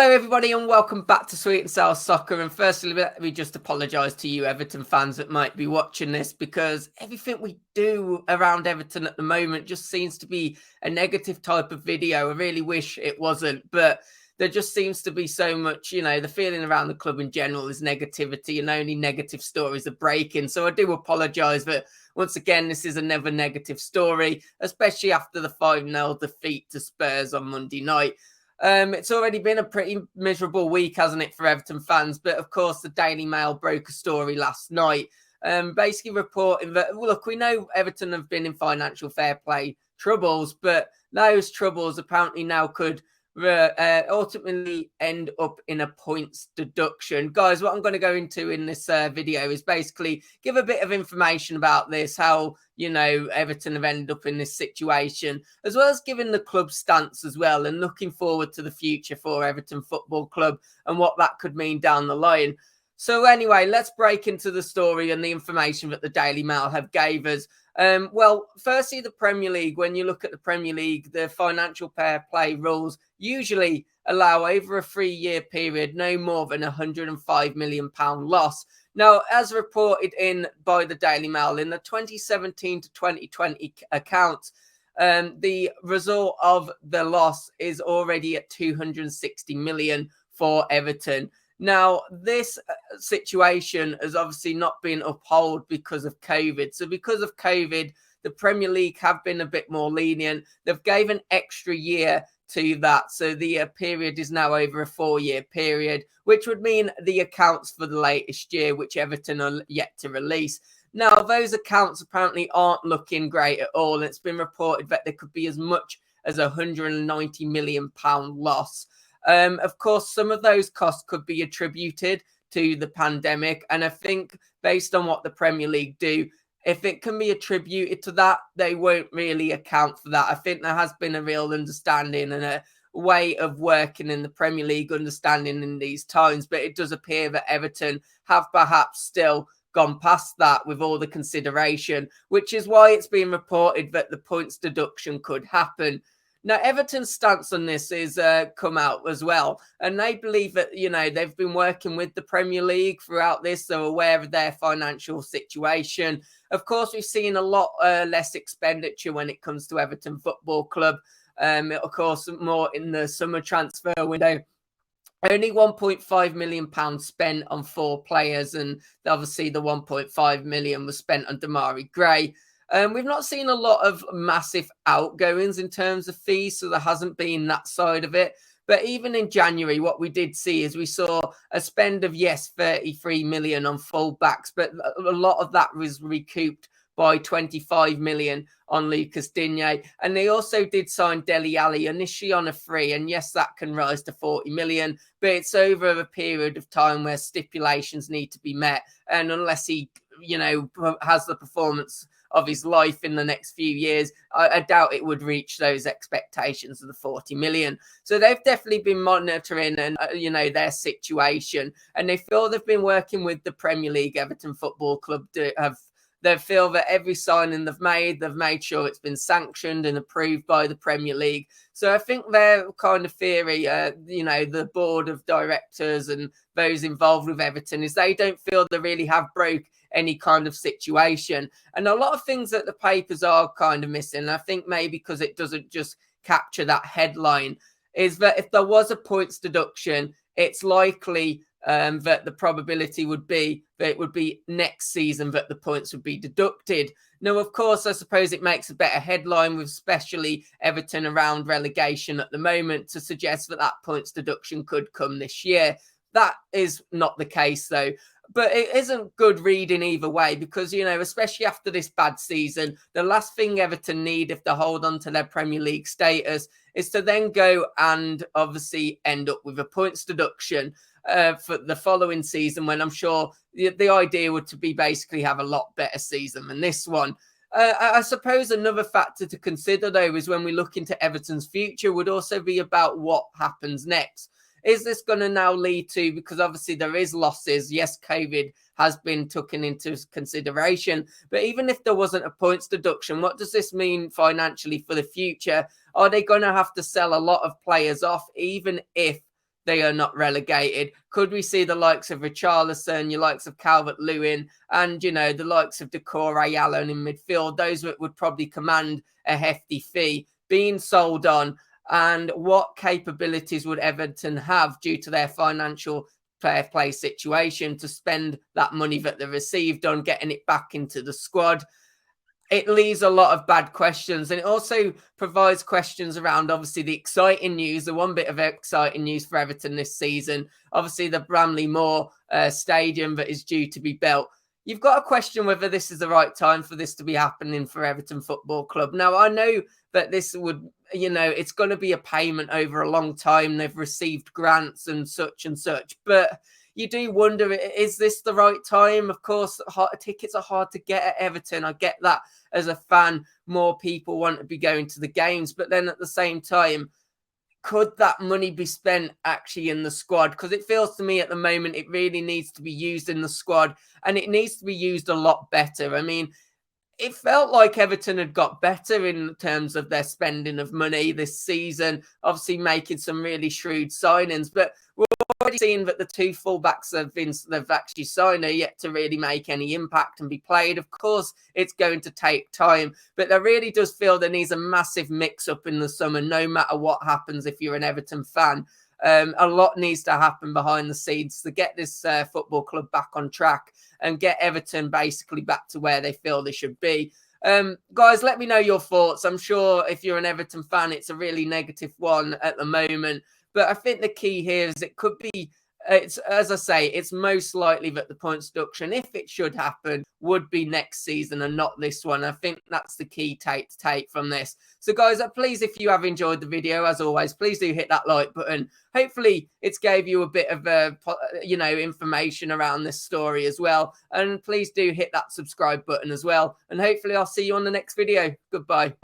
Hello, everybody, and welcome back to Sweet and Sour Soccer. And firstly, let me just apologise to you Everton fans that might be watching this, because everything we do around Everton at the moment just seems to be a negative type of video. I really wish it wasn't, but there just seems to be so much, the feeling around the club in general is negativity, and only negative stories are breaking. So I do apologise, but once again, this is another negative story, especially after the 5-0 defeat to Spurs on Monday night. It's already been a pretty miserable week, hasn't it, for Everton fans? But of course, the Daily Mail broke a story last night, basically reporting that, look, we know Everton have been in financial fair play troubles, but those troubles apparently now could ultimately end up in a points deduction. Guys, what I'm going to go into in this video is basically give a bit of information about this, how, Everton have ended up in this situation, as well as giving the club stance as well, and looking forward to the future for Everton Football Club and what that could mean down the line. So anyway, let's break into the story and the information that the Daily Mail have gave us. Well, firstly, the Premier League. When you look at the Premier League, the financial fair play rules usually allow over a 3-year period no more than £105 million loss. Now, as reported in by the Daily Mail, in the 2017 to 2020 accounts, the result of the loss is already at 260 million for Everton. Now, this situation has obviously not been upheld because of COVID. So because of COVID, the Premier League have been a bit more lenient. They've gave an extra year to that. So the period is now over a 4-year period, which would mean the accounts for the latest year, which Everton are yet to release. Now, those accounts apparently aren't looking great at all. And it's been reported that there could be as much as £190 million loss. Of course, some of those costs could be attributed to the pandemic. And I think based on what the Premier League do, if it can be attributed to that, they won't really account for that. I think there has been a real understanding and a way of working in the Premier League, understanding in these times. But it does appear that Everton have perhaps still gone past that with all the consideration, which is why it's been reported that the points deduction could happen. Now, Everton's stance on this is come out as well. And they believe that, they've been working with the Premier League throughout this. They're aware of their financial situation. Of course, we've seen a lot less expenditure when it comes to Everton Football Club. Of course, more in the summer transfer window. Only £1.5 million spent on 4 players. And obviously the 1.5 million was spent on Damari Gray. We've not seen a lot of massive outgoings in terms of fees, so there hasn't been that side of it. But even in January, what we did see is we saw a spend of, 33 million on fullbacks, but a lot of that was recouped by 25 million on Lucas Digne. And they also did sign Dele Alli initially on a free. And yes, that can rise to 40 million, but it's over a period of time where stipulations need to be met. And unless he, has the performance of his life in the next few years, I doubt it would reach those expectations of the 40 million. So they've definitely been monitoring and, their situation. And they feel they've been working with the Premier League, Everton Football Club, they feel that every signing they've made sure it's been sanctioned and approved by the Premier League. So I think their kind of theory, the board of directors and those involved with Everton, is they don't feel they really have broke any kind of situation. And a lot of things that the papers are kind of missing, and I think maybe because it doesn't just capture that headline, is that if there was a points deduction, it's likely that the probability would be that it would be next season that the points would be deducted. Now, of course, I suppose it makes a better headline, with especially Everton around relegation at the moment, to suggest that that points deduction could come this year. That is not the case, though. But it isn't good reading either way, because, especially after this bad season, the last thing Everton need if they hold on to their Premier League status is to then go and obviously end up with a points deduction for the following season, when I'm sure the idea would to be basically have a lot better season than this one. I suppose another factor to consider, though, is when we look into Everton's future, would also be about what happens next. Is this going to now lead to, because obviously there is losses, yes, COVID has been taken into consideration, but even if there wasn't a points deduction, what does this mean financially for the future? Are they going to have to sell a lot of players off, even if they are not relegated? Could we see the likes of Richarlison, your likes of Calvert-Lewin, and, you know, the likes of Decore, Allen in midfield, those would probably command a hefty fee, being sold on? And what capabilities would Everton have due to their financial fair play situation to spend that money that they received on getting it back into the squad? It leaves a lot of bad questions, and it also provides questions around, obviously, the exciting news. The one bit of exciting news for Everton this season, obviously the Bramley Moore stadium that is due to be built. You've got to question whether this is the right time for this to be happening for Everton Football Club. Now, I know that this would, you know, it's going to be a payment over a long time. They've received grants and such, but you do wonder, is this the right time? Of course, tickets are hard to get at Everton. I get that as a fan. More people want to be going to the games. But then at the same time, could that money be spent actually in the squad? Because it feels to me at the moment it really needs to be used in the squad, and it needs to be used a lot better. I mean, it felt like Everton had got better in terms of their spending of money this season, obviously making some really shrewd signings. But we're already seeing that the two fullbacks they've actually signed are yet to really make any impact and be played. Of course, it's going to take time, but there really does feel there needs a massive mix-up in the summer, no matter what happens if you're an Everton fan. A lot needs to happen behind the scenes to get this football club back on track and get Everton basically back to where they feel they should be. Guys, let me know your thoughts. I'm sure if you're an Everton fan, it's a really negative one at the moment. But I think the key here is it could be, it's, as I say, it's most likely that the points deduction, if it should happen, would be next season and not this one. I think that's the key take to take from this. So guys, please, if you have enjoyed the video, as always, please do hit that like button. Hopefully it's gave you a bit of, information around this story as well. And please do hit that subscribe button as well. And hopefully I'll see you on the next video. Goodbye.